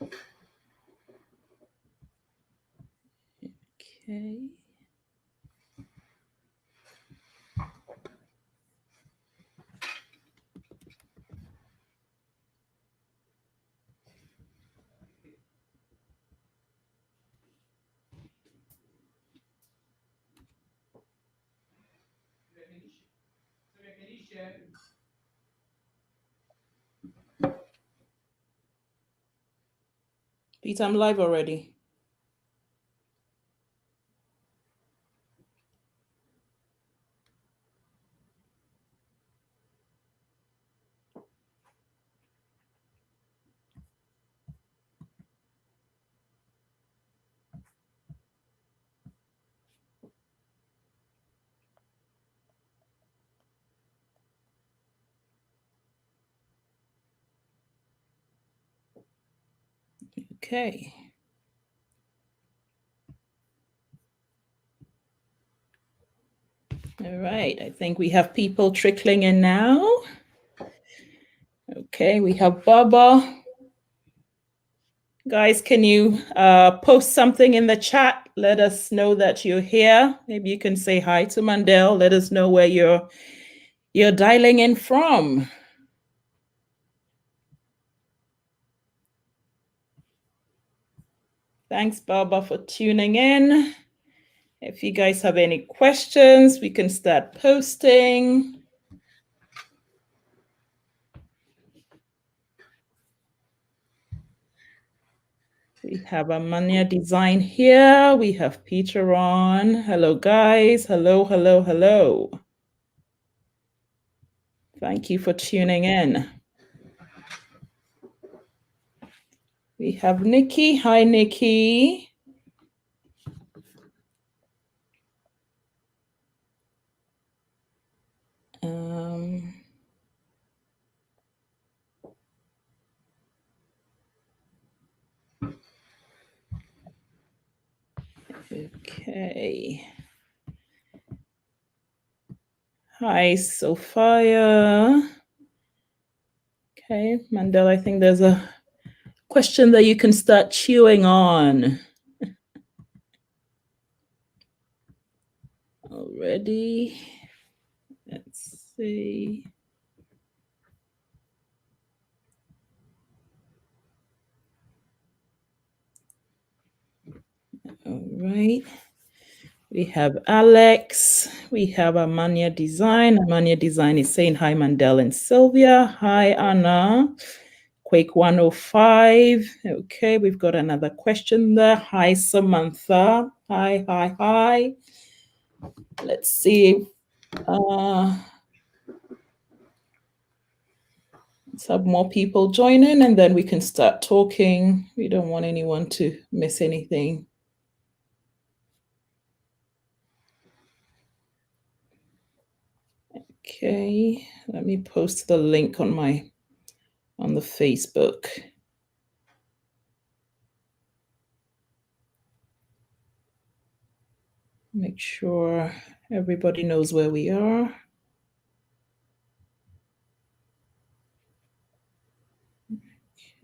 Okay. Peter, I'm live already. Okay. All right. I think we have people trickling in now. Okay, we have Baba. Guys, can you post something in the chat? Let us know that you're here. Maybe you can say hi to Mandell. Let us know where you're dialing in from. Thanks, Baba, for tuning in. If you guys have any questions, we can start posting. We have Amanya Design here. We have Peter on. Hello, guys. Hello, hello, hello. Thank you for tuning in. We have Nikki. Hi, Nikki. Okay. Hi, Sophia. Okay, Mandel, I think there's a question that you can start chewing on. Already. Let's see. All right. We have Alex. We have Amanya Design. Amanya Design is saying hi, Mandel and Sylvia. Hi, Anna. Quake 105. Okay, we've got another question there. Hi, Samantha. Hi, hi, hi. Let's see. Let's have more people join in and then we can start talking. We don't want anyone to miss anything. Okay, let me post the link on the Facebook. Make sure everybody knows where we are.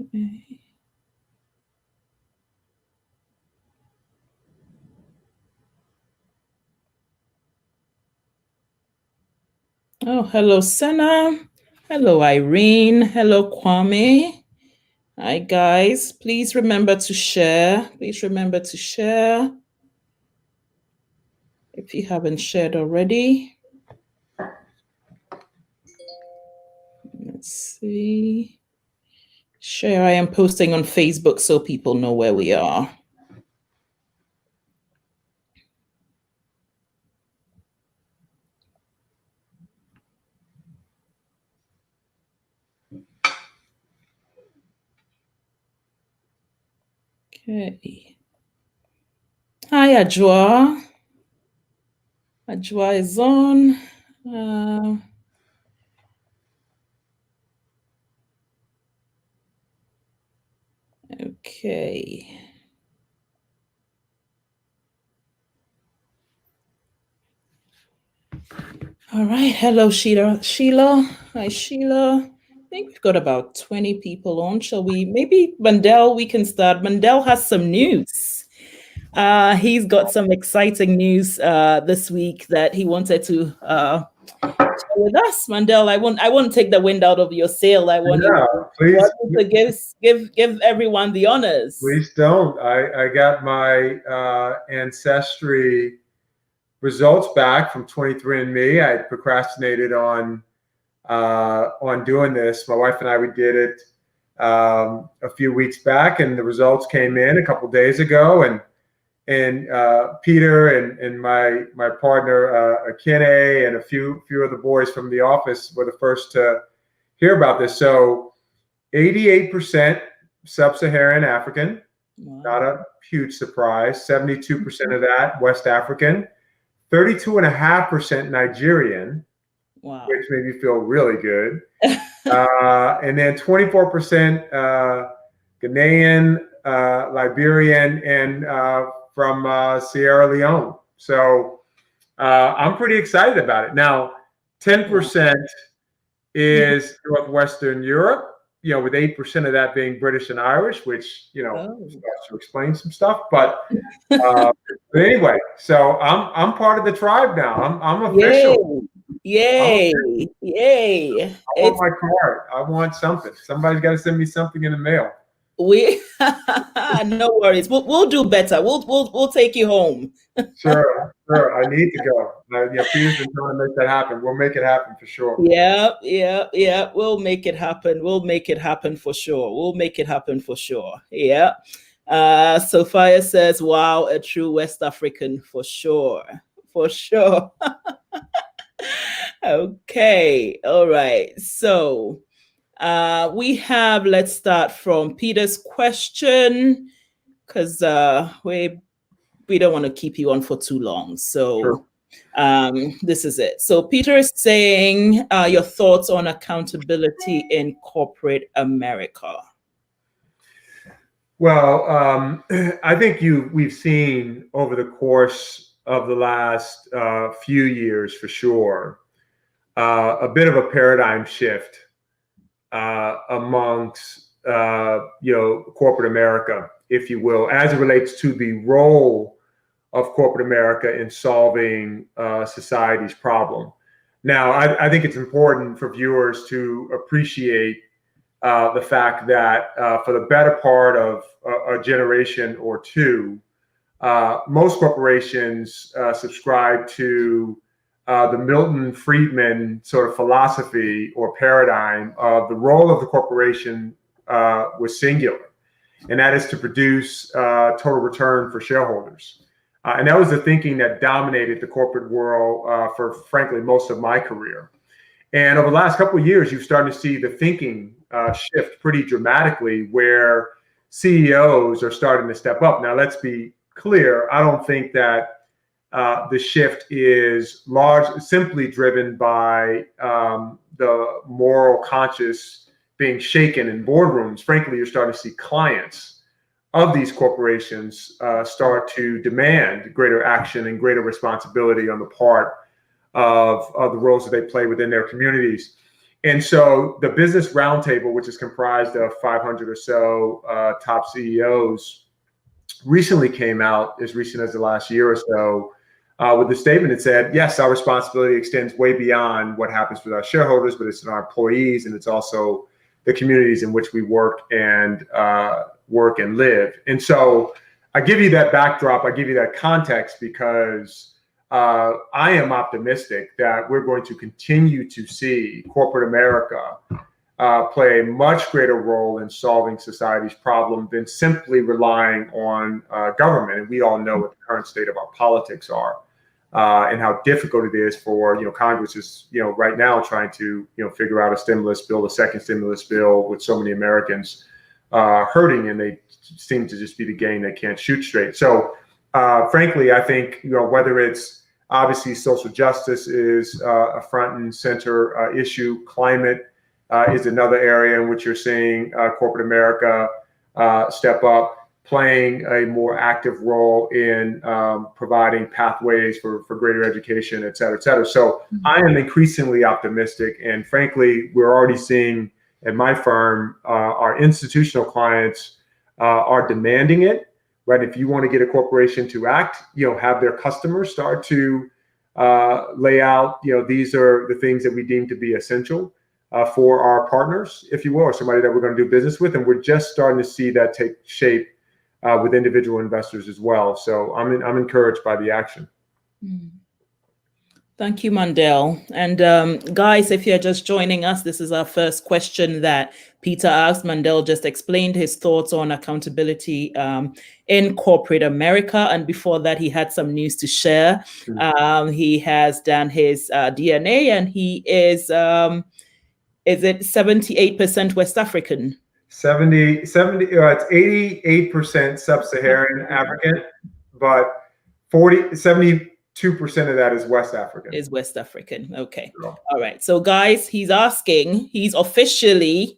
Okay. Oh, hello, Senna. Hello, Irene. Hello, Kwame. Hi, guys. Please remember to share. Please remember to share if you haven't shared already. Let's see. Share. I am posting on Facebook so people know where we are. Okay. Hi, Ajwa. Ajwa is on. Okay. All right. Hello, Sheila. Hi, Sheila. think we've got about 20 people on. Shall we? Maybe Mandell, we can start. Mandell has some news. He's got some exciting news this week that he wanted to share with us. Mandell, I won't take the wind out of your sail. I want Yeah, you please, to give everyone the honors. please don't. I got my ancestry results back from 23andMe. I procrastinated on doing this. My wife and I, we did it a few weeks back, and the results came in a couple days ago. And Peter and my partner Akine and a few of the boys from the office were the first to hear about this. So 88% sub-Saharan African, not a huge surprise. 72% of that West African, 32.5% Nigerian, which made me feel really good. And then 24% Ghanaian, Liberian, and from Sierra Leone. So I'm pretty excited about it. Now, 10% is Northwestern Europe, with 8% of that being British and Irish, which, starts to explain some stuff. But anyway, so I'm part of the tribe now. I'm official. Yay! Yay! I want my card. I want something. Somebody's got to send me something in the mail. No worries. We'll do better. We'll take you home. Sure. I need to go. Peter's been trying to make that happen. We'll make it happen for sure. Yeah. We'll make it happen. We'll make it happen for sure. Yeah. Sophia says, "Wow, a true West African for sure." Okay. All right. So let's start from Peter's question, because we don't want to keep you on for too long. So sure. This is it. So Peter is saying your thoughts on accountability in corporate America. Well, I think we've seen over the course of the last few years, for sure, a bit of a paradigm shift amongst corporate America, if you will, as it relates to the role of corporate America in solving society's problem. Now, I think it's important for viewers to appreciate the fact that for the better part of a generation or two, most corporations subscribe to the Milton Friedman sort of philosophy or paradigm of the role of the corporation was singular, and that is to produce total return for shareholders. And that was the thinking that dominated the corporate world for, frankly, most of my career. And over the last couple of years, you've started to see the thinking shift pretty dramatically, where CEOs are starting to step up. Now, let's be clear. I don't think that the shift is simply driven by the moral conscience being shaken in boardrooms. Frankly, you're starting to see clients of these corporations start to demand greater action and greater responsibility on the part of the roles that they play within their communities. And so the Business Roundtable, which is comprised of 500 or so top CEOs, recently came out, as recent as the last year or so, with a statement that said, yes, our responsibility extends way beyond what happens with our shareholders, but it's in our employees, and it's also the communities in which we work and live. And so I give you that backdrop, I give you that context, because I am optimistic that we're going to continue to see corporate America play a much greater role in solving society's problem than simply relying on government. And we all know what the current state of our politics are, and how difficult it is for Congress is right now trying to figure out a stimulus bill, a second stimulus bill, with so many Americans hurting, and they seem to just be the game they can't shoot straight. So frankly, I think whether it's obviously social justice is a front and center issue, climate is another area in which you're seeing corporate America step up, playing a more active role in providing pathways for greater education, et cetera, et cetera. So I am increasingly optimistic, and frankly, we're already seeing at my firm, our institutional clients are demanding it, right? If you want to get a corporation to act, have their customers start to lay out, these are the things that we deem to be essential for our partners, if you will, or somebody that we're going to do business with. And we're just starting to see that take shape with individual investors as well. So I'm encouraged by the action. Thank you, Mandell. And guys, if you're just joining us, this is our first question that Peter asked. Mandell just explained his thoughts on accountability in corporate America. And before that, he had some news to share. He has done his DNA, and he is it 78% West African? 70, it's 88% sub-Saharan African, but 72% of that is West African. Is West African. Okay. All right. So guys, he's officially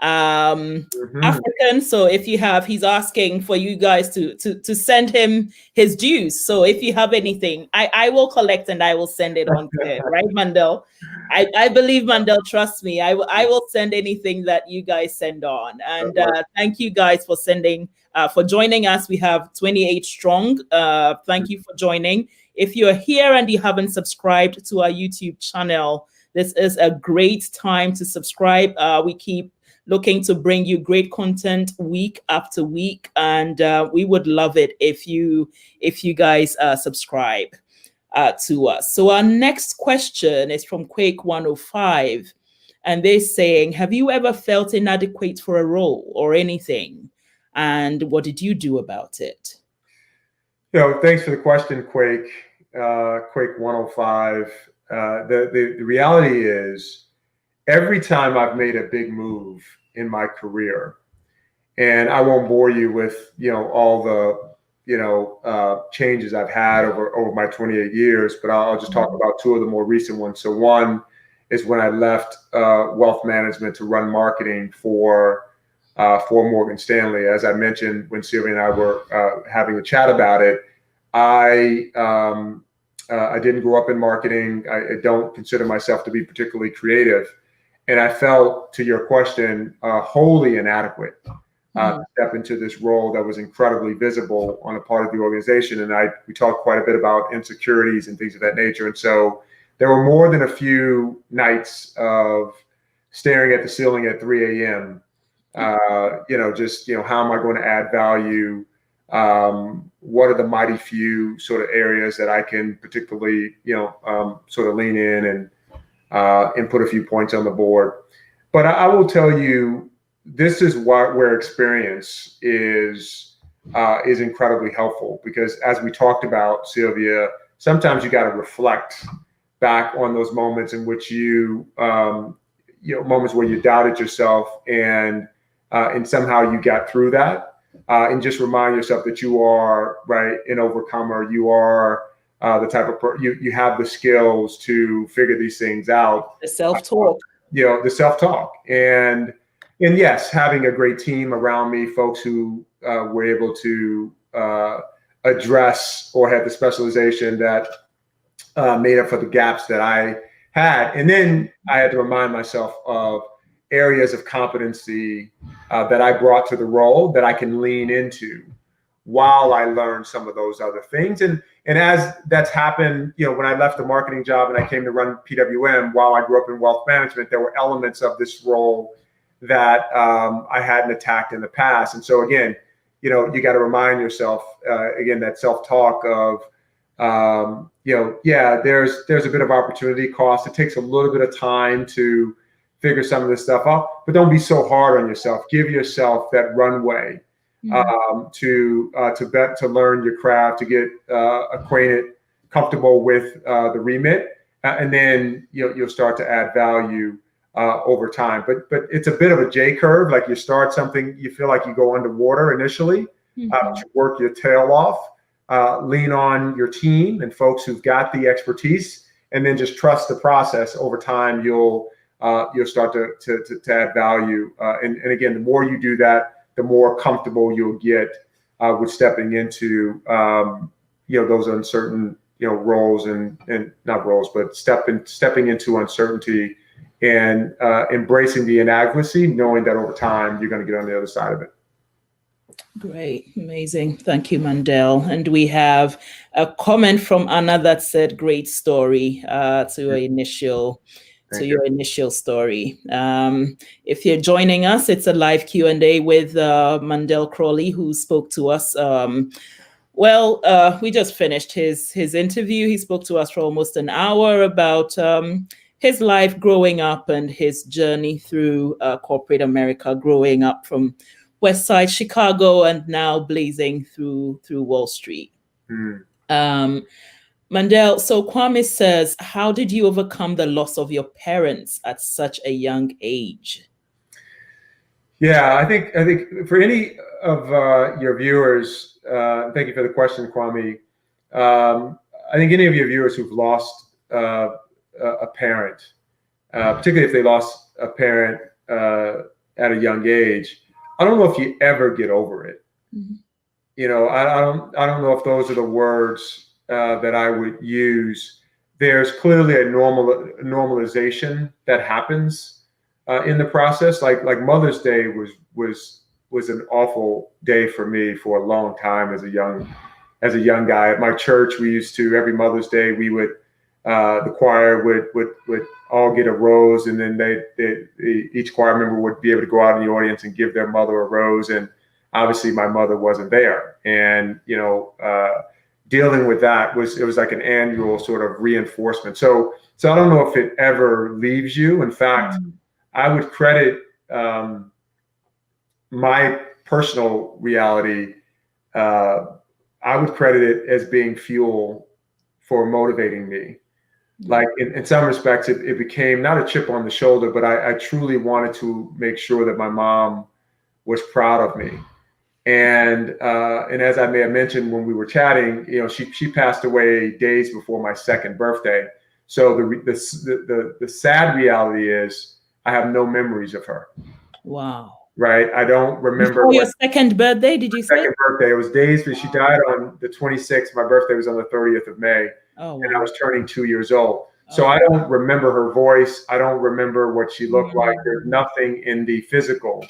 African. So if you have, he's asking for you guys to send him his dues. So if you have anything, I will collect and I will send it on to him, right, Mandell? I believe Mandell, trust me. I will send anything that you guys send on. And thank you guys for sending, for joining us. We have 28 strong. Thank you for joining. If you're here and you haven't subscribed to our YouTube channel, this is a great time to subscribe. We keep looking to bring you great content week after week, and we would love it if you guys subscribe to us. So our next question is from Quake 105, and they're saying, have you ever felt inadequate for a role or anything, and what did you do about it? Thanks for the question, Quake 105. The reality is, every time I've made a big move in my career, and I won't bore you with all the changes I've had over my 28 years, but I'll just talk about two of the more recent ones. So one is when I left wealth management to run marketing for Morgan Stanley. As I mentioned, when Sylvia and I were having a chat about it, I didn't grow up in marketing. I don't consider myself to be particularly creative. And I felt, to your question, wholly inadequate to step into this role that was incredibly visible on the part of the organization. And we talked quite a bit about insecurities and things of that nature. And so there were more than a few nights of staring at the ceiling at 3 a.m. How am I going to add value? What are the mighty few sort of areas that I can particularly, sort of lean in and put a few points on the board. But I will tell you, this is where experience is incredibly helpful, because as we talked about, Sylvia, sometimes you got to reflect back on those moments in which moments where you doubted yourself and somehow you got through that. And just remind yourself that you are, right, an overcomer. You are the type of you have the skills to figure these things out. The self-talk. The self-talk. And yes, having a great team around me, folks who were able to address or had the specialization that made up for the gaps that I had. And then I had to remind myself of areas of competency that I brought to the role that I can lean into while I learn some of those other things. And as that's happened, when I left the marketing job and I came to run PWM, while I grew up in wealth management, there were elements of this role that I hadn't attacked in the past. And so again, you got to remind yourself, again, that self-talk of, there's a bit of opportunity cost. It takes a little bit of time to figure some of this stuff out, but don't be so hard on yourself. Give yourself that runway to learn your craft, to get acquainted, comfortable with the remit, and then you'll start to add value over time. But it's a bit of a J curve. Like, you start something, you feel like you go underwater initially, you work your tail off, lean on your team and folks who've got the expertise, and then just trust the process. Over time, you'll start to add value. And again, the more you do that, the more comfortable you'll get with stepping into those uncertain roles and not roles, but stepping into uncertainty and embracing the inadequacy, knowing that over time you're going to get on the other side of it. Great. Amazing. Thank you, Mandell. And we have a comment from Anna that said, great story to your initial story. If you're joining us, it's a live Q&A with Mandell Crawley, who spoke to us. We just finished his interview. He spoke to us for almost an hour about his life growing up and his journey through corporate America, growing up from West Side Chicago and now blazing through Wall Street. Mandell, so Kwame says, how did you overcome the loss of your parents at such a young age? Yeah, I think for any of your viewers, thank you for the question, Kwame. I think any of your viewers who've lost a parent, particularly if they lost a parent at a young age, I don't know if you ever get over it. Mm-hmm. You know, I don't know if those are the words that I would use. There's clearly a normalization that happens in the process. Like Mother's Day was an awful day for me for a long time as a young guy. At my church, we used to, every Mother's Day, we would the choir would all get a rose, and then each choir member would be able to go out in the audience and give their mother a rose. And obviously my mother wasn't there. And, you know, dealing with that was like an annual sort of reinforcement. So I don't know if it ever leaves you. In fact, I would credit my personal reality. I would credit it as being fuel for motivating me. Like in some respects, it became not a chip on the shoulder, but I truly wanted to make sure that my mom was proud of me. And as I may have mentioned when we were chatting, you know, she passed away days before my second birthday. So the sad reality is I have no memories of her. Wow. Right. I don't remember. Your second birthday, did you say? Second birthday. It was days, but she died on the 26th. My birthday was on the 30th of May. Oh, wow. And I was turning 2 years old. So I don't remember her voice. I don't remember what she looked like. There's nothing in the physical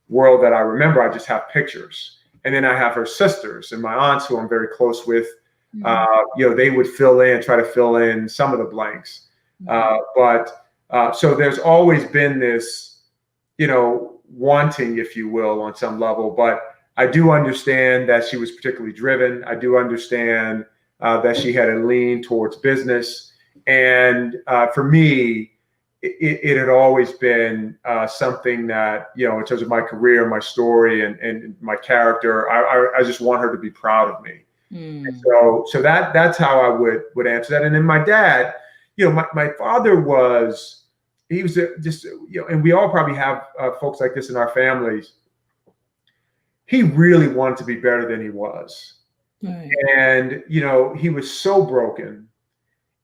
world that I remember. I just have pictures. And then I have her sisters and my aunts, who I'm very close with. You know, they would try to fill in some of the blanks. So there's always been this, you know, wanting, if you will, on some level. But I do understand that she was particularly driven. I do understand that she had a lean towards business. And for me, it had always been something that, you know, in terms of my career, my story, and my character, I just want her to be proud of me. And so that's how I would answer that. And then my dad, you know, my father he was just, you know, and we all probably have folks like this in our families. He really wanted to be better than he was. Right. And, you know, he was so broken.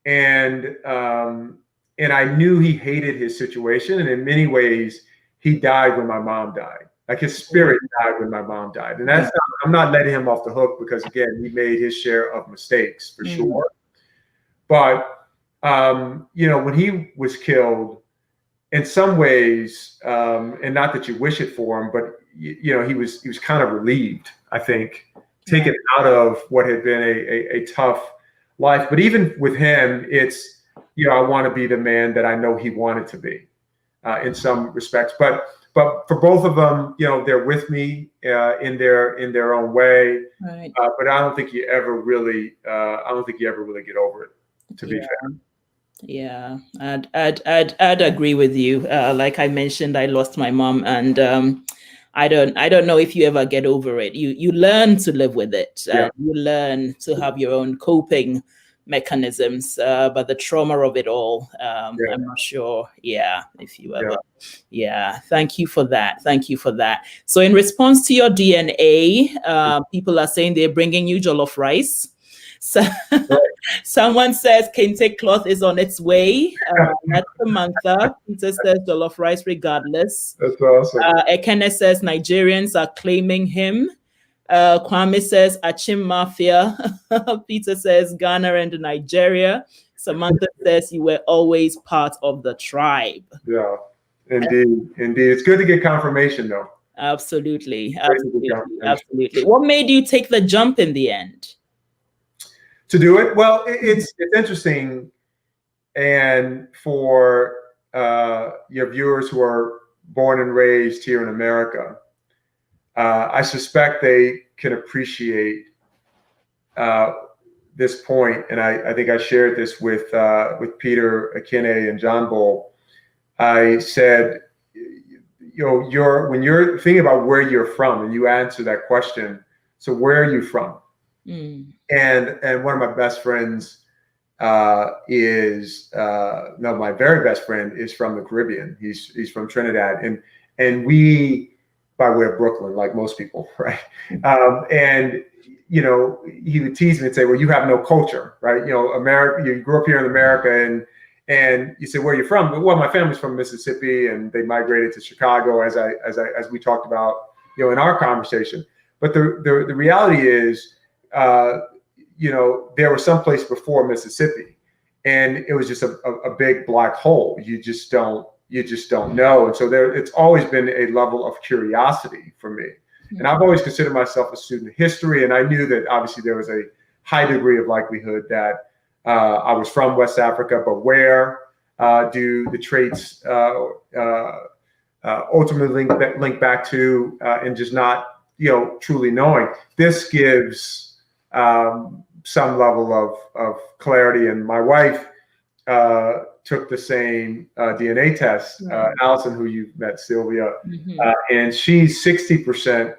And I knew he hated his situation. And in many ways, he died when my mom died. Like his spirit died when my mom died. And I'm not letting him off the hook, because again, he made his share of mistakes for sure. But, you know, when he was killed, in some ways, and not that you wish it for him, but you know, he was kind of relieved, I think, taken out of what had been a tough life. But even with him, it's, you know, I want to be the man that I know he wanted to be, in some respects. But for both of them, you know, they're with me in their own way. Right. But I don't think you ever really get over it, to be fair. Yeah, I'd agree with you. Like I mentioned, I lost my mom, and I don't know if you ever get over it. You learn to live with it. You learn to have your own coping mechanisms, but the trauma of it all, I'm not sure. Yeah, if you ever. Yeah. Thank you for that. So in response to your DNA, people are saying they're bringing you jollof rice. So someone says kente cloth is on its way. That's Samantha. Peter says jollof rice regardless. That's awesome. Ekene says Nigerians are claiming him. Kwame says Achim Mafia. Peter says Ghana and Nigeria. Samantha says you were always part of the tribe. Yeah, indeed. It's good to get confirmation, though. Absolutely. What made you take the jump in the end? To do it? Well, it's interesting. And for your viewers who are born and raised here in America, I suspect they can appreciate this point. And I think I shared this with Peter Akine and John Bull. I said, when you're thinking about where you're from, and you answer that question, so where are you from? And one of my best friends my very best friend is from the Caribbean. He's from Trinidad, and we, by way of Brooklyn, like most people, right? And he would tease me and say, "Well, you have no culture, right? America. You grew up here in America, and you say, where are you from? Well, my family's from Mississippi, and they migrated to Chicago, as we talked about, in our conversation. But the reality is, there was some place before Mississippi, and it was just a big black hole. You just don't know. And so it's always been a level of curiosity for me. And I've always considered myself a student of history, and I knew that obviously there was a high degree of likelihood that I was from West Africa, but where do the traits ultimately link back to, and just not, truly knowing. This gives some level of clarity. And my wife took the same DNA test, Allison, who you met, Sylvia, and she's 60%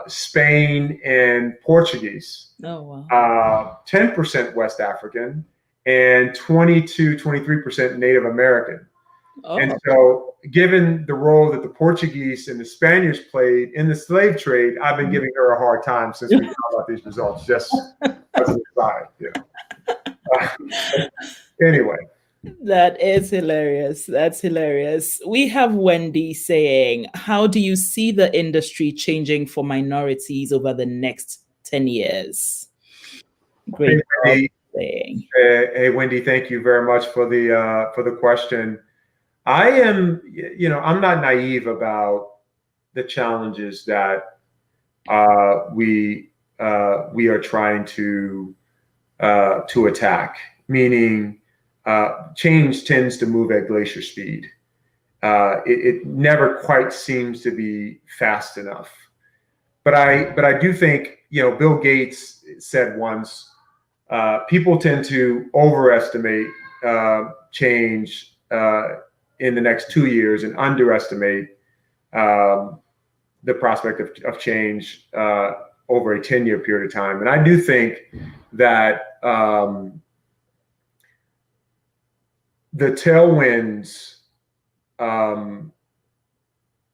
Spain and Portuguese. Oh, wow. 10% West African, and 23% Native American. Oh. And so, given the role that the Portuguese and the Spaniards played in the slave trade, I've been giving her a hard time since we found out these results, just as an aside. Anyway. That is hilarious. That's hilarious. We have Wendy saying, how do you see the industry changing for minorities over the next 10 years? Great. Hey, Wendy, thank you very much for the question. I am, I'm not naive about the challenges that we are trying to attack, meaning change tends to move at glacier speed. It never quite seems to be fast enough. But I do think, Bill Gates said once, people tend to overestimate change in the next 2 years and underestimate the prospect of change over a 10-year period of time. And I do think that the tailwinds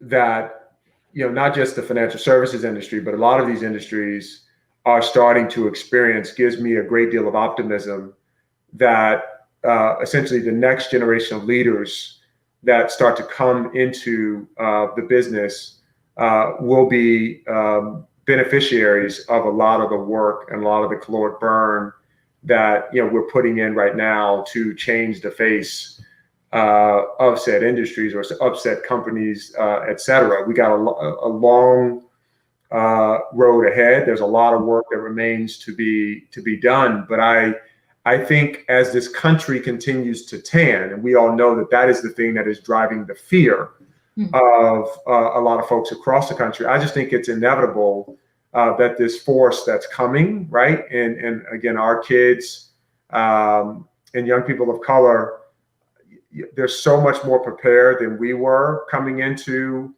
that, not just the financial services industry, but a lot of these industries are starting to experience gives me a great deal of optimism that essentially the next generation of leaders that start to come into the business will be beneficiaries of a lot of the work and a lot of the caloric burn that we're putting in right now to change the face of said industries or of said companies, et cetera. We got a long road ahead. There's a lot of work that remains to be done. But I think as this country continues to tan, and we all know that is the thing that is driving the fear of a lot of folks across the country. I just think it's inevitable that this force that's coming, right? And again, our kids and young people of color, they're so much more prepared than we were coming into,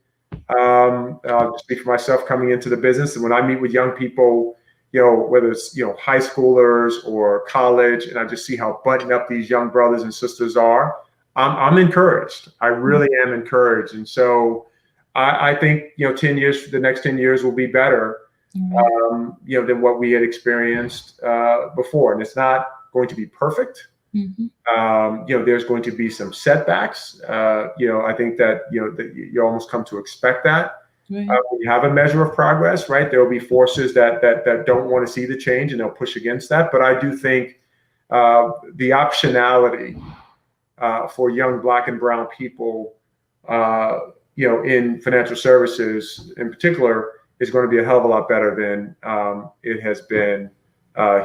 I'll speak for myself, coming into the business. And when I meet with young people, whether it's, high schoolers or college, and I just see how buttoned up these young brothers and sisters are, I'm encouraged. I really am encouraged. And so I think, the next 10 years will be better, than what we had experienced before. And it's not going to be perfect. There's going to be some setbacks. I think that, that you almost come to expect that. Right. We have a measure of progress, right? There will be forces that don't want to see the change, and they'll push against that. But I do think the optionality for young Black and brown people, in financial services in particular, is going to be a hell of a lot better than it has been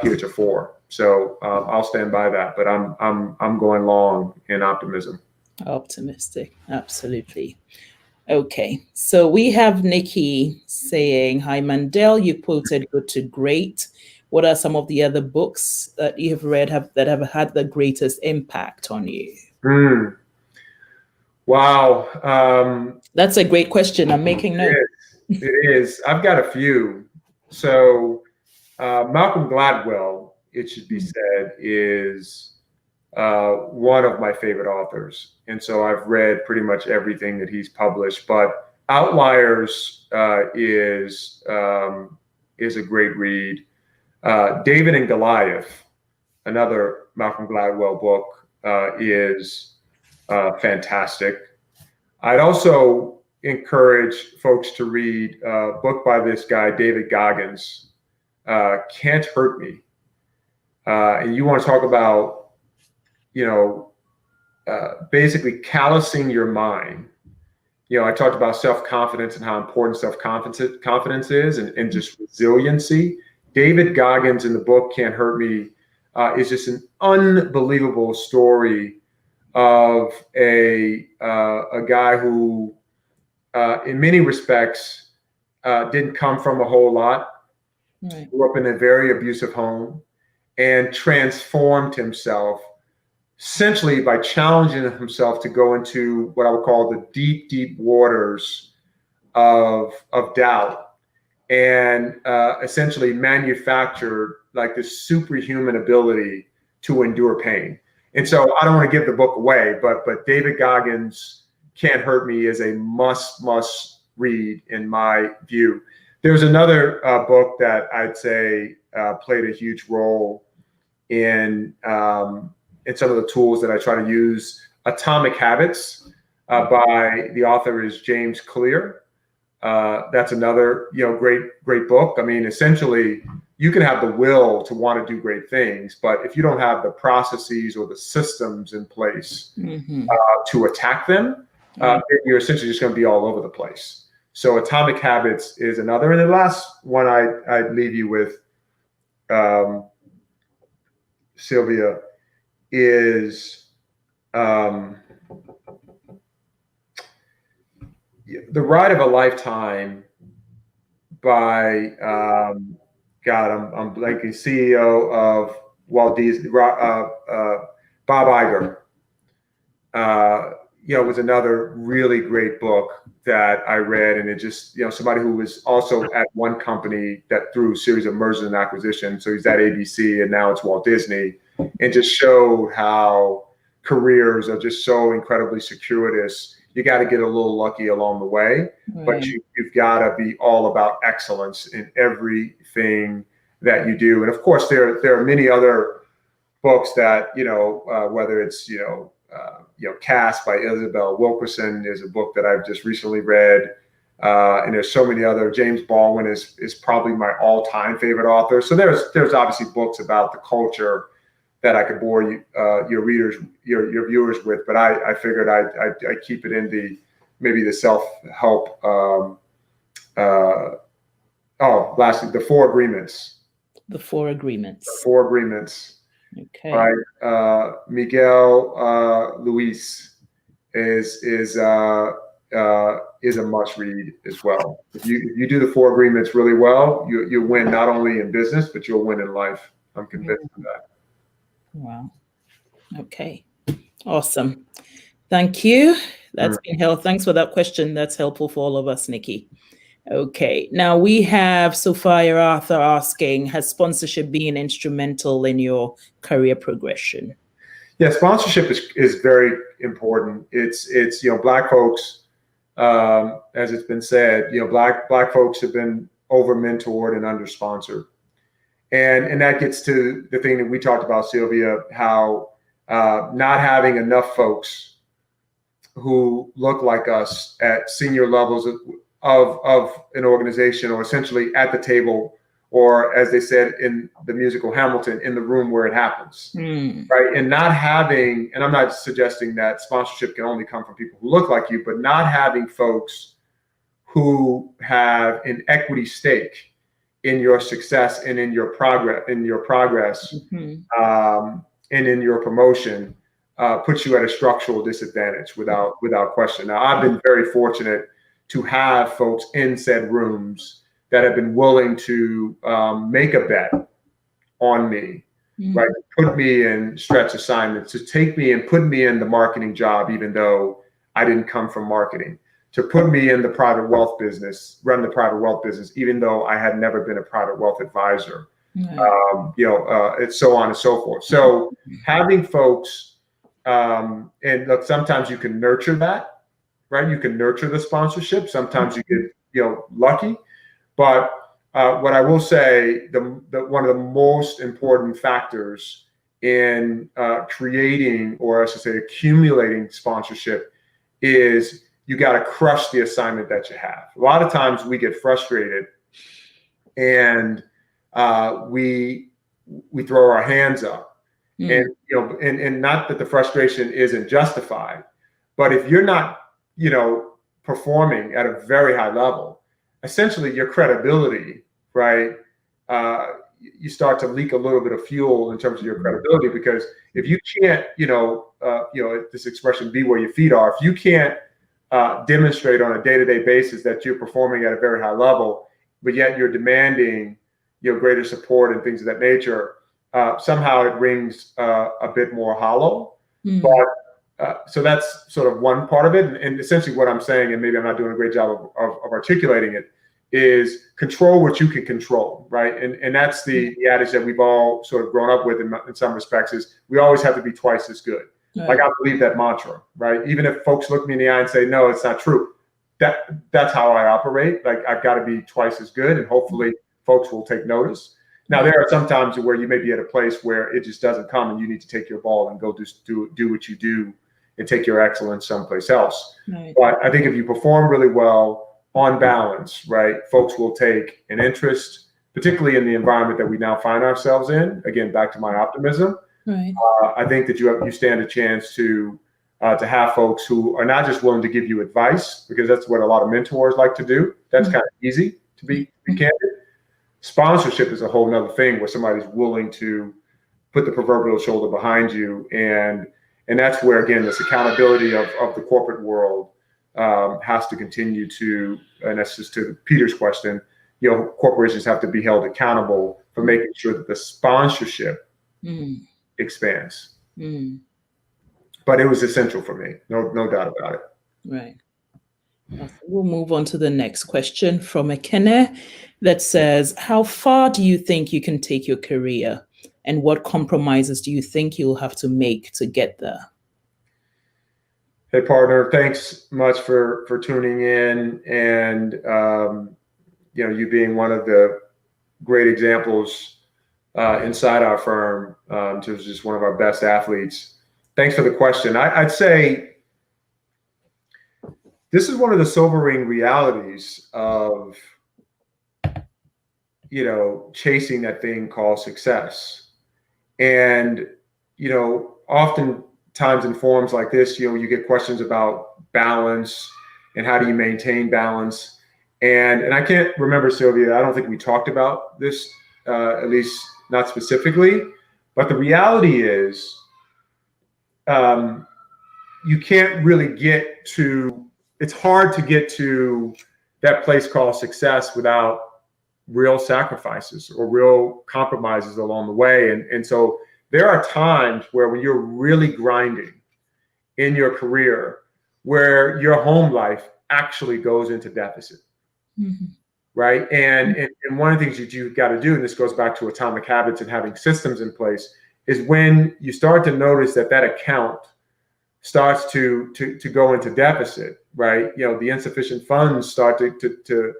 heretofore. So I'll stand by that. But I'm going long in optimism. Optimistic, absolutely. Okay, so we have Nikki saying, "Hi Mandel, you quoted Good to Great. What are some of the other books that you have read that have had the greatest impact on you?" Wow. That's a great question. I'm making notes. It is. I've got a few. So Malcolm Gladwell, it should be said, is one of my favorite authors. And so I've read pretty much everything that he's published. But Outliers is a great read. David and Goliath, another Malcolm Gladwell book, is fantastic. I'd also encourage folks to read a book by this guy, David Goggins, Can't Hurt Me. And you want to talk about, basically callousing your mind. I talked about self-confidence and how important self-confidence is, and just resiliency. David Goggins in the book Can't Hurt Me is just an unbelievable story of a guy who, in many respects, didn't come from a whole lot, Right. grew up in a very abusive home, and transformed himself essentially by challenging himself to go into what I would call the deep, deep waters of doubt, and essentially manufactured like this superhuman ability to endure pain. And so I don't want to give the book away, but David Goggins' Can't Hurt Me is a must read in my view. There's another book that I'd say played a huge role in some of the tools that I try to use. Atomic Habits by the author is James Clear. That's another great book. I mean, essentially, you can have the will to want to do great things, but if you don't have the processes or the systems in place to attack them, you're essentially just going to be all over the place. So Atomic Habits is another. And the last one I'd leave you with, Sylvia, is The Ride of a Lifetime by I'm blanking, CEO of Walt Disney, Bob Iger. Was another really great book that I read, and it just, somebody who was also at one company that through a series of mergers and acquisitions. So he's at ABC and now it's Walt Disney, and just showed how careers are just so incredibly circuitous. You got to get a little lucky along the way, Right. but you've got to be all about excellence in everything that you do. And of course, there are many other books that, whether it's, Caste by Isabel Wilkerson is a book that I've just recently read. And there's so many other. James Baldwin is probably my all-time favorite author. So there's obviously books about the culture that I could bore you, your readers, your viewers with, but I figured I'd keep it in maybe the self-help. Lastly, The Four Agreements. The Four Agreements. The Four Agreements. Okay. By Miguel Luis is a must read as well. If you do The Four Agreements really well, you win not only in business, but you'll win in life. I'm convinced of that. Wow. Okay. Awesome. Thank you. That's been helpful. Thanks for that question. That's helpful for all of us, Nikki. Okay. Now we have Sophia Arthur asking, has sponsorship been instrumental in your career progression? Yeah, sponsorship is very important. It's Black folks, as it's been said, Black folks have been over mentored and under sponsored. And that gets to the thing that we talked about, Sylvia, how not having enough folks who look like us at senior levels of an organization, or essentially at the table, or as they said in the musical Hamilton, in the room where it happens, right? And not having, and I'm not suggesting that sponsorship can only come from people who look like you, but not having folks who have an equity stake in your success and in your progress, and in your promotion, puts you at a structural disadvantage without question. Now, I've been very fortunate to have folks in said rooms that have been willing to make a bet on me, right? Put me in stretch assignments, to take me and put me in the marketing job, even though I didn't come from marketing, to put me in the private wealth business, run the private wealth business, even though I had never been a private wealth advisor, and so on and so forth. So having folks, and look, sometimes you can nurture that, right? You can nurture the sponsorship. Sometimes you get, lucky. But what I will say, one of the most important factors in creating, or I should say accumulating sponsorship, is you got to crush the assignment that you have. A lot of times we get frustrated and we throw our hands up, and and not that the frustration isn't justified, but if you're not performing at a very high level, essentially your credibility, right? You start to leak a little bit of fuel in terms of your credibility, because if you can't, this expression, be where your feet are, if you can't demonstrate on a day-to-day basis that you're performing at a very high level, but yet you're demanding greater support and things of that nature, somehow it rings a bit more hollow. But so that's sort of one part of it. And essentially what I'm saying, and maybe I'm not doing a great job of articulating it, is control what you can control, right? And that's the adage that we've all sort of grown up with in some respects, is we always have to be twice as good. Right. Like, I believe that mantra, right? Even if folks look me in the eye and say, no, it's not true, that's how I operate. Like, I've got to be twice as good, and hopefully folks will take notice. Now, there are some times where you may be at a place where it just doesn't come, and you need to take your ball and go do what you do and take your excellence someplace else. Right. But I think if you perform really well, on balance, right, folks will take an interest, particularly in the environment that we now find ourselves in. Again, back to my optimism. Right. I think that you stand a chance to have folks who are not just willing to give you advice, because that's what a lot of mentors like to do. That's kind of easy, to be candid. Sponsorship is a whole nother thing, where somebody's willing to put the proverbial shoulder behind you, and that's where, again, this accountability of the corporate world has to continue to, and that's just to Peter's question, corporations have to be held accountable for making sure that the sponsorship expands. But it was essential for me, no doubt about it. Right. We'll move on to the next question from Ekene that says, how far do you think you can take your career, and what compromises do you think you'll have to make to get there? Hey, partner, thanks much for tuning in, and you being one of the great examples inside our firm, in terms of just one of our best athletes. Thanks for the question. I'd say this is one of the sobering realities of chasing that thing called success. And oftentimes in forums like this, you get questions about balance and how do you maintain balance. And I can't remember, Sylvia, I don't think we talked about this, at least not specifically, but the reality is you can't really it's hard to get to that place called success without real sacrifices or real compromises along the way. And so there are times where, when you're really grinding in your career, where your home life actually goes into deficit, right? And one of the things that you've got to do, and this goes back to atomic habits and having systems in place, is when you start to notice that account starts to go into deficit, right? The insufficient funds start to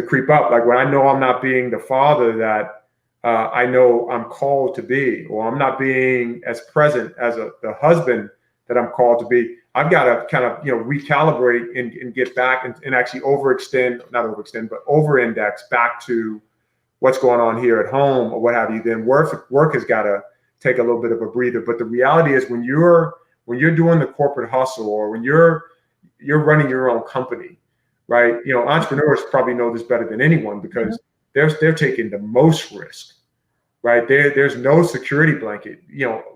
creep up. Like, when I know I'm not being the father that I know I'm called to be, or I'm not being as present as the husband that I'm called to be, I've got to kind of, recalibrate and get back and actually not overextend, but over-index back to what's going on here at home or what have you. Then work has got to take a little bit of a breather. But the reality is when you're doing the corporate hustle, or when you're running your own company, right? Entrepreneurs probably know this better than anyone, because they're taking the most risk, right? There's no security blanket.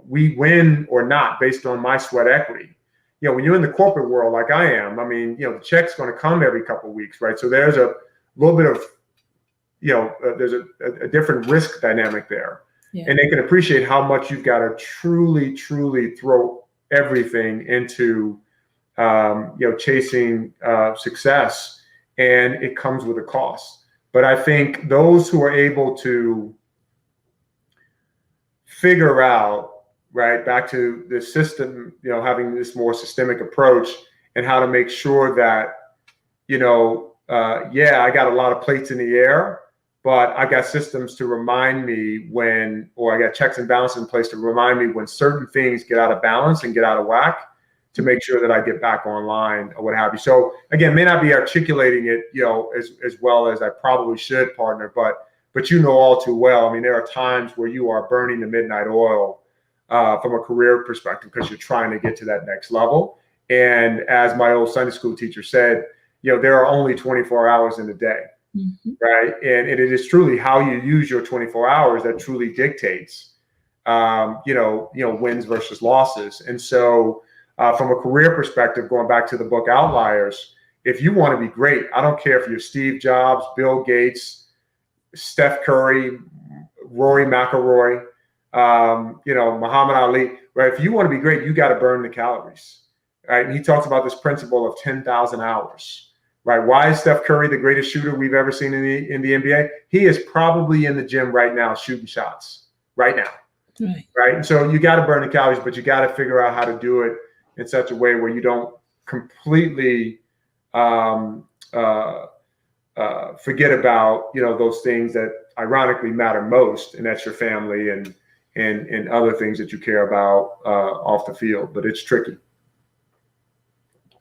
We win or not based on my sweat equity. When you're in the corporate world like I am, the check's going to come every couple of weeks, right? So there's a little bit of, there's a different risk dynamic there. Yeah. And they can appreciate how much you've got to truly, truly throw everything into, chasing success, and it comes with a cost. But I think those who are able to figure out, right, back to the system, having this more systemic approach, and how to make sure that, I got a lot of plates in the air, but I got systems to remind me or I got checks and balances in place to remind me when certain things get out of balance and get out of whack, to make sure that I get back online or what have you. So again, may not be articulating it, as well as I probably should, partner, but all too well. There are times where you are burning the midnight oil from a career perspective, because you're trying to get to that next level. And as my old Sunday school teacher said, there are only 24 hours in a day, right? And it is truly how you use your 24 hours that truly dictates, wins versus losses. And so from a career perspective, going back to the book Outliers, if you want to be great, I don't care if you're Steve Jobs, Bill Gates, Steph Curry, Rory McIlroy, Muhammad Ali, right? If you want to be great, you got to burn the calories, right? And he talks about this principle of 10,000 hours, right? Why is Steph Curry the greatest shooter we've ever seen in the NBA? He is probably in the gym right now shooting shots right now, right? And so you got to burn the calories, but you got to figure out how to do it in such a way where you don't completely forget about those things that ironically matter most, and that's your family and other things that you care about off the field. But it's tricky.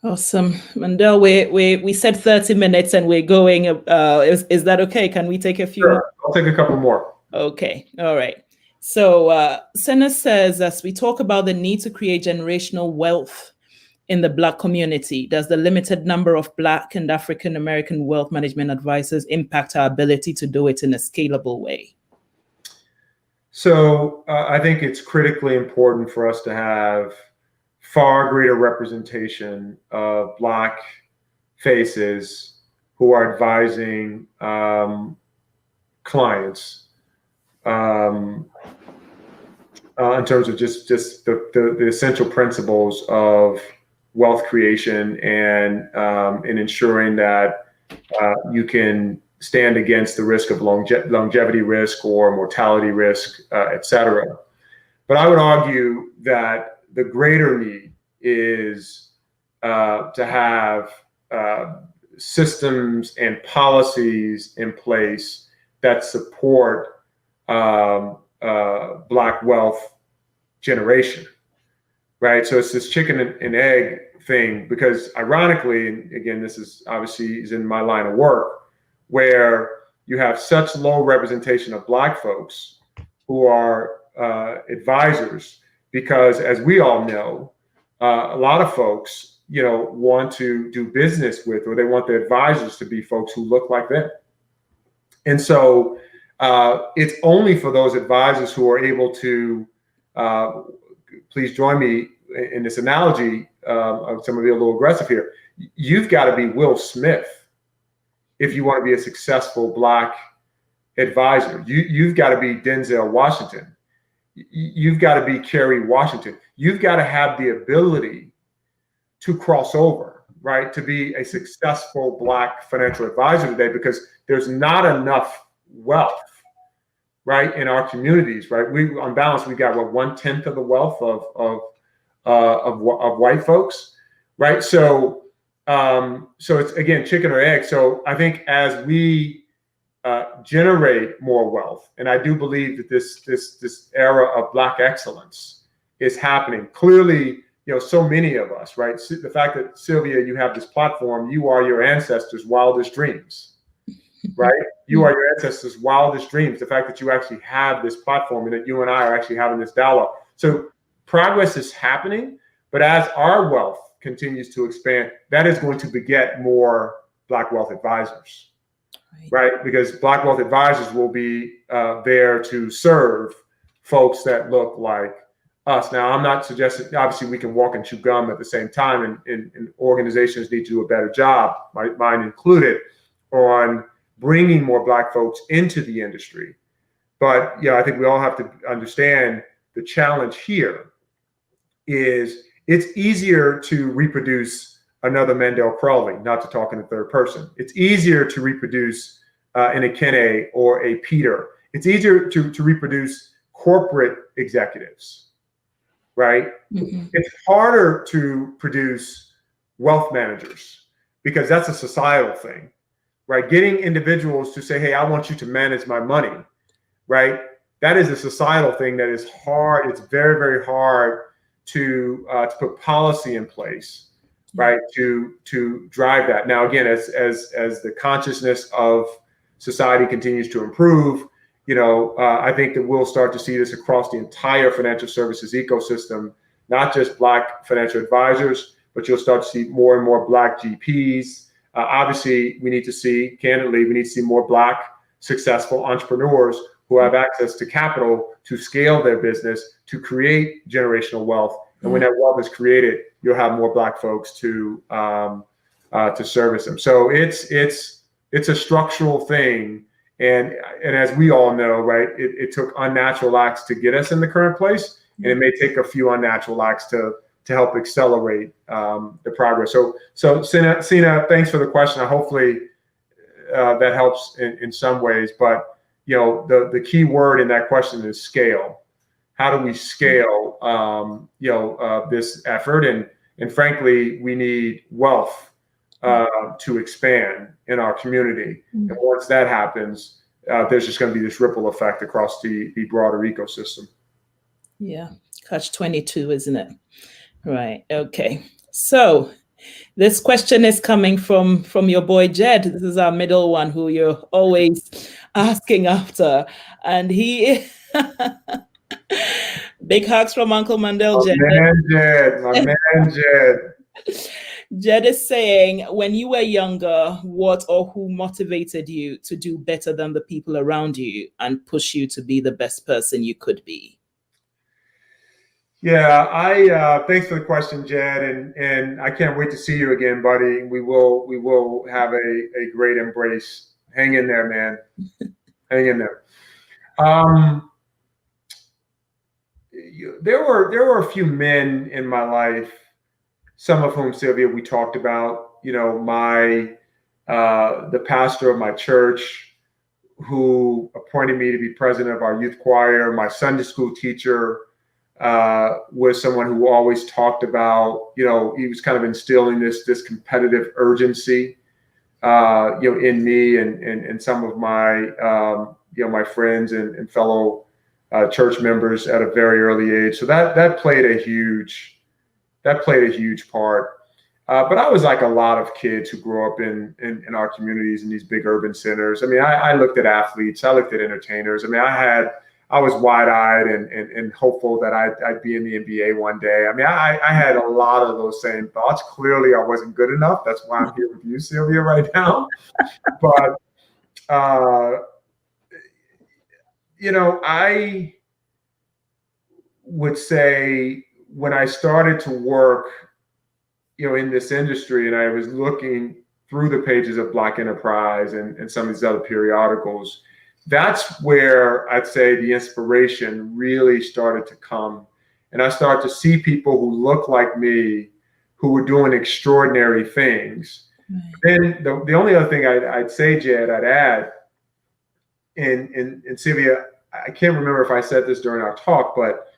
Awesome. Mandell, we said 30 minutes and we're going. Is that okay? Can we take a few? Sure. I'll take a couple more. Okay. All right. So Senna says, as we talk about the need to create generational wealth in the Black community, does the limited number of Black and African American wealth management advisors impact our ability to do it in a scalable way? So I think it's critically important for us to have far greater representation of Black faces who are advising clients in terms of just the essential principles of wealth creation and ensuring that you can stand against the risk of longevity risk or mortality risk, et cetera. But I would argue that the greater need is to have systems and policies in place that support Black wealth generation, right? So it's this chicken and egg thing, because ironically, and again, this is obviously is in my line of work, where you have such low representation of Black folks who are advisors, because as we all know, a lot of folks, want to do business with, or they want their advisors to be folks who look like them. And so it's only for those advisors who are able to, please join me in this analogy, I'm going to be a little aggressive here. You've got to be Will Smith if you want to be a successful Black advisor. You've got to be Denzel Washington. You've got to be Kerry Washington. You've got to have the ability to cross over, right? To be a successful Black financial advisor today, because there's not enough wealth, right, in our communities, right? We, on balance, we got 1/10 of the wealth of white folks, right? So it's again chicken or egg. So I think as we generate more wealth, and I do believe that this era of Black excellence is happening. Clearly, so many of us, right? The fact that, Sylvia, you have this platform, you are your ancestors' wildest dreams, right? You are your ancestors' wildest dreams. The fact that you actually have this platform and that you and I are actually having this dialogue. So progress is happening, but as our wealth continues to expand, that is going to beget more Black wealth advisors, right? Because Black wealth advisors will be there to serve folks that look like us. Now, I'm not suggesting, obviously, we can walk and chew gum at the same time, and organizations need to do a better job, mine included, on bringing more Black folks into the industry. But I think we all have to understand the challenge here is it's easier to reproduce another Mandell Crawley, not to talk in the third person. It's easier to reproduce an Akene or a Peter. It's easier to reproduce corporate executives, right? It's harder to produce wealth managers because that's a societal thing, right? Getting individuals to say, hey, I want you to manage my money, right? That is a societal thing that is hard. It's very, very hard to put policy in place, right? To drive that. Now, again, as the consciousness of society continues to improve, I think that we'll start to see this across the entire financial services ecosystem, not just Black financial advisors, but you'll start to see more and more Black GPs. Obviously, we need to see more Black successful entrepreneurs who have access to capital to scale their business, to create generational wealth. And when that wealth is created, you'll have more Black folks to service them. So it's a structural thing. And as we all know, right, it took unnatural acts to get us in the current place, and it may take a few unnatural acts to help accelerate the progress. So Sina, thanks for the question. Hopefully that helps in some ways. But the key word in that question is scale. How do we scale this effort? And frankly, we need wealth to expand in our community. And once that happens, there's just going to be this ripple effect across the broader ecosystem. Yeah, catch-22, isn't it? Right. Okay. So this question is coming from your boy Jed. This is our middle one who you're always asking after, and he big hugs from Uncle Mandell. My man Jed. Jed is saying, when you were younger, what or who motivated you to do better than the people around you and push you to be the best person you could be? Yeah, thanks for the question, Jed, and I can't wait to see you again, buddy. We will have a great embrace. Hang in there, man. Hang in there. There were a few men in my life, some of whom, Sylvia, we talked about. The pastor of my church, who appointed me to be president of our youth choir. My Sunday school teacher was someone who always talked about, he was kind of instilling this competitive urgency, in me and some of my, my friends and fellow church members at a very early age. So that played a huge part. But I was like a lot of kids who grew up in our communities in these big urban centers. I mean, I looked at athletes, I looked at entertainers. I mean, I was wide-eyed and hopeful that I'd be in the NBA one day. I mean, I had a lot of those same thoughts. Clearly, I wasn't good enough. That's why I'm here with you, Sylvia, right now. But, I would say when I started to work, in this industry, and I was looking through the pages of Black Enterprise and some of these other periodicals, that's where I'd say the inspiration really started to come. And I started to see people who look like me, who were doing extraordinary things. Then the only other thing I'd say, Jed, I'd add, and Sylvia, I can't remember if I said this during our talk, but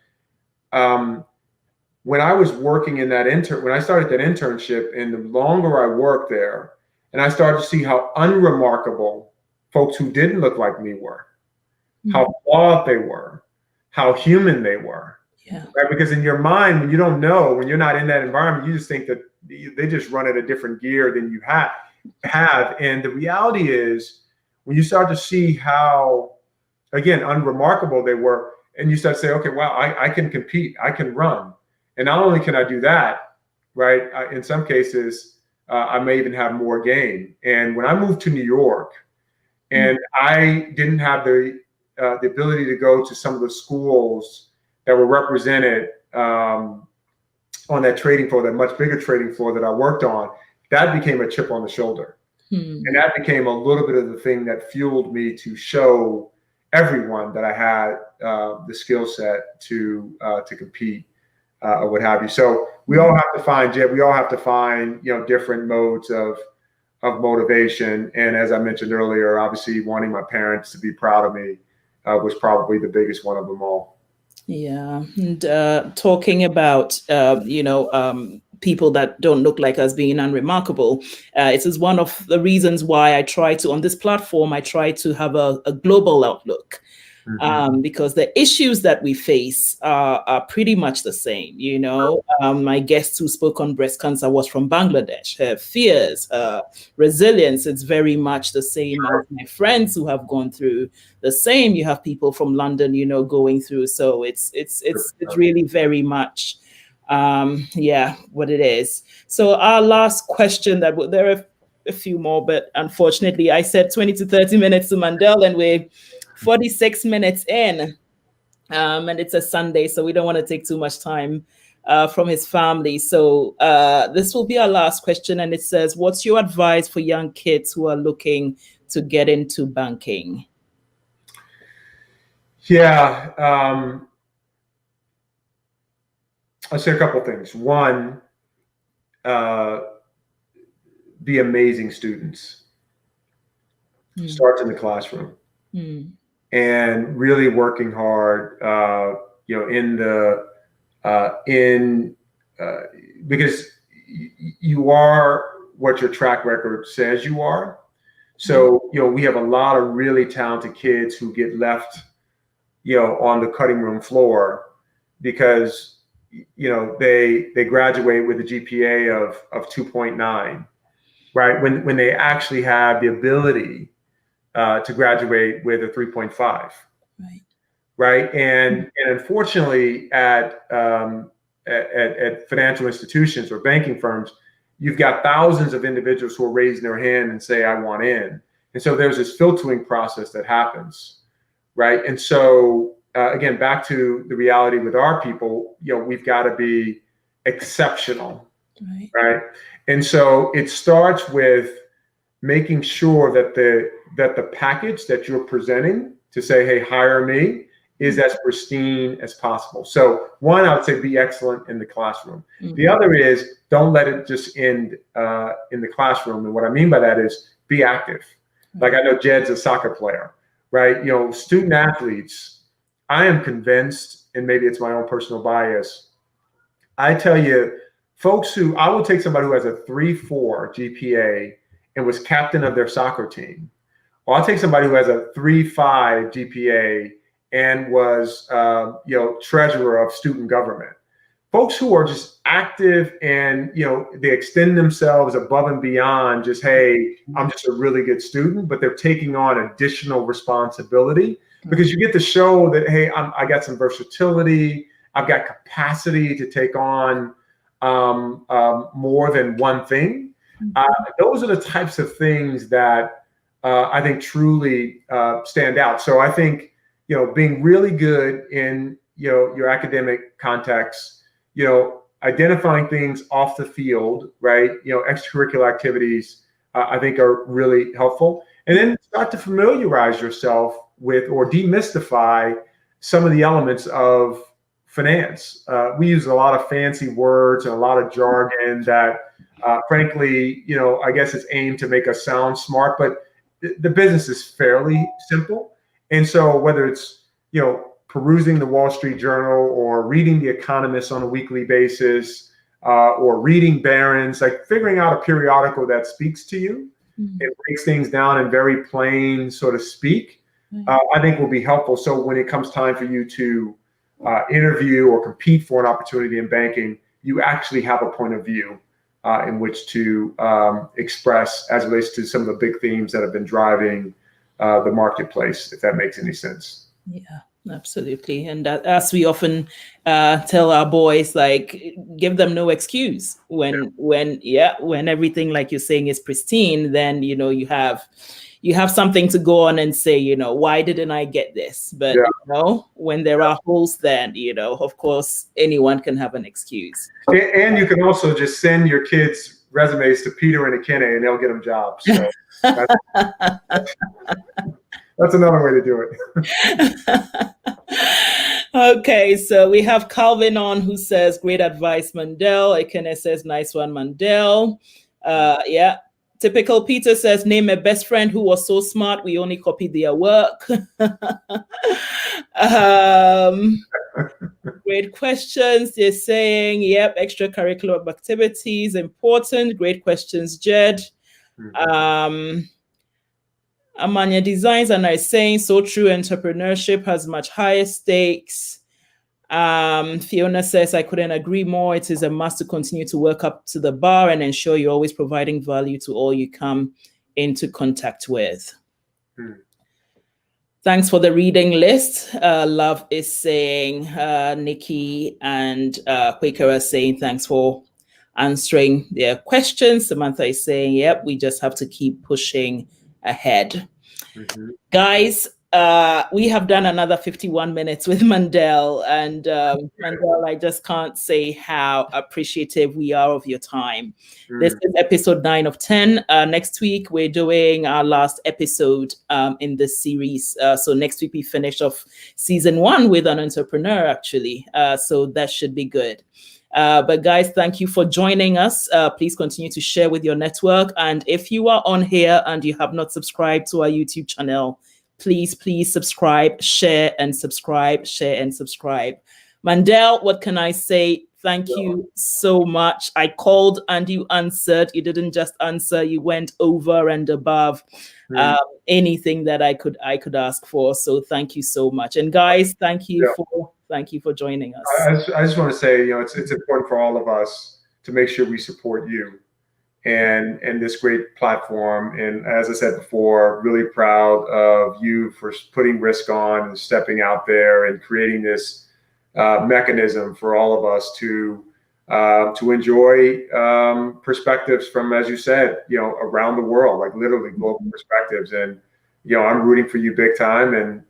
when I was working in when I started that internship, and the longer I worked there, and I started to see how unremarkable folks who didn't look like me were, how flawed they were, how human they were. Yeah. right? Because in your mind, when you don't know, when you're not in that environment, you just think that they just run at a different gear than you have. And the reality is, when you start to see how, again, unremarkable they were, and you start to say, okay, wow, I can compete, I can run. And not only can I do that, right? In some cases, I may even have more game. And when I moved to New York, and I didn't have the ability to go to some of the schools that were represented on that trading floor, that much bigger trading floor that I worked on, that became a chip on the shoulder. And that became a little bit of the thing that fueled me to show everyone that I had the skill set to compete or what have you. So we all have to find, Jeb, we all have to find, different modes of motivation. And as I mentioned earlier, obviously wanting my parents to be proud of me was probably the biggest one of them all. Yeah. And talking about, people that don't look like us being unremarkable, it is one of the reasons why I try to, on this platform, I try to have a global outlook. Because the issues that we face are pretty much the same. My guest who spoke on breast cancer was from Bangladesh. Her fears, resilience, it's very much the same as my friends who have gone through the same. You have people from London, going through. So it's really very much, what it is. So our last question there are a few more, but unfortunately I said 20 to 30 minutes to Mandell, and we're 46 minutes in, and it's a Sunday, so we don't want to take too much time from his family. So this will be our last question, and it says, what's your advice for young kids who are looking to get into banking? Yeah, I'll say a couple of things. One, be amazing students. Starts in the classroom. And really working hard, because you are what your track record says you are. So, we have a lot of really talented kids who get left, on the cutting room floor because, they graduate with a GPA of 2.9, right? When they actually have the ability to graduate with a 3.5, right? And unfortunately, at financial institutions or banking firms, you've got thousands of individuals who are raising their hand and say, "I want in," and so there's this filtering process that happens, right? And so again, back to the reality with our people, we've got to be exceptional, right? And so it starts with making sure that the package that you're presenting to say, "Hey, hire me," is as pristine as possible. So one, I would say be excellent in the classroom. The other is don't let it just end in the classroom. And what I mean by that is be active. Like I know Jed's a soccer player, right? Student athletes, I am convinced, and maybe it's my own personal bias, I tell you, folks I will take somebody who has a 3.4 GPA and was captain of their soccer team. Or I'll take somebody who has a 3.5 GPA and was, treasurer of student government. Folks who are just active and, they extend themselves above and beyond just, "Hey, I'm just a really good student," but they're taking on additional responsibility because you get to show that, "Hey, I got some versatility. I've got capacity to take on more than one thing." Those are the types of things that I think truly stand out. So I think, being really good in, your academic context, identifying things off the field, right? Extracurricular activities, I think are really helpful. And then start to familiarize yourself with or demystify some of the elements of finance. We use a lot of fancy words and a lot of jargon that frankly, I guess it's aimed to make us sound smart, but the business is fairly simple. And so whether it's, perusing the Wall Street Journal or reading The Economist on a weekly basis or reading Barron's, like figuring out a periodical that speaks to you and breaks things down in very plain sort of speak, I think will be helpful. So when it comes time for you to interview or compete for an opportunity in banking, you actually have a point of view in which to express as it relates to some of the big themes that have been driving the marketplace, if that makes any sense. Yeah, absolutely. And that, as we often tell our boys, like, give them no excuse when everything, like you're saying, is pristine. Then you have something to go on and say, why didn't I get this? But when there are holes, then of course anyone can have an excuse. And you can also just send your kids' resumes to Peter and Akene, and they'll get them jobs. So that's another way to do it. Okay, so we have Calvin on, who says, great advice, Mandell. Akene says, nice one, Mandell. Yeah. Typical Peter says, name a best friend who was so smart we only copied their work. Great questions. They're saying, yep, extracurricular activities, important. Great questions, Jed. Amanya Designs and I saying, so true, entrepreneurship has much higher stakes. Fiona says, I couldn't agree more. It is a must to continue to work up to the bar and ensure you're always providing value to all you come into contact with. Thanks for the reading list. Love is saying, Nikki and Quaker are saying, thanks for answering their questions. Samantha is saying, yep, we just have to keep pushing ahead. Guys, we have done another 51 minutes with Mandell, and Mandell, I just can't say how appreciative we are of your time. This is episode 9 of 10. Next week, we're doing our last episode in this series. So next week, we finish off season 1 with an entrepreneur, actually. So that should be good. But guys, thank you for joining us. Please continue to share with your network. And if you are on here and you have not subscribed to our YouTube channel, please subscribe, share and subscribe, share and subscribe. Mandell, what can I say? Thank you so much. I called and you answered. You didn't just answer, you went over and above anything that I could ask for. So thank you so much. And guys, thank you for joining us. I just want to say, it's important for all of us to make sure we support you and this great platform. And as I said before, really proud of you for putting risk on and stepping out there and creating this mechanism for all of us to enjoy perspectives from, as you said, around the world, like literally global perspectives. And I'm rooting for you big time, and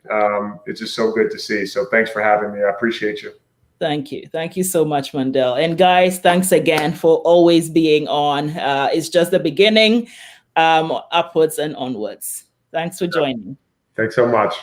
it's just so good to see. So thanks for having me. I appreciate you. Thank you. Thank you so much, Mandell. And guys, thanks again for always being on. It's just the beginning, upwards and onwards. Thanks for joining. Thanks so much.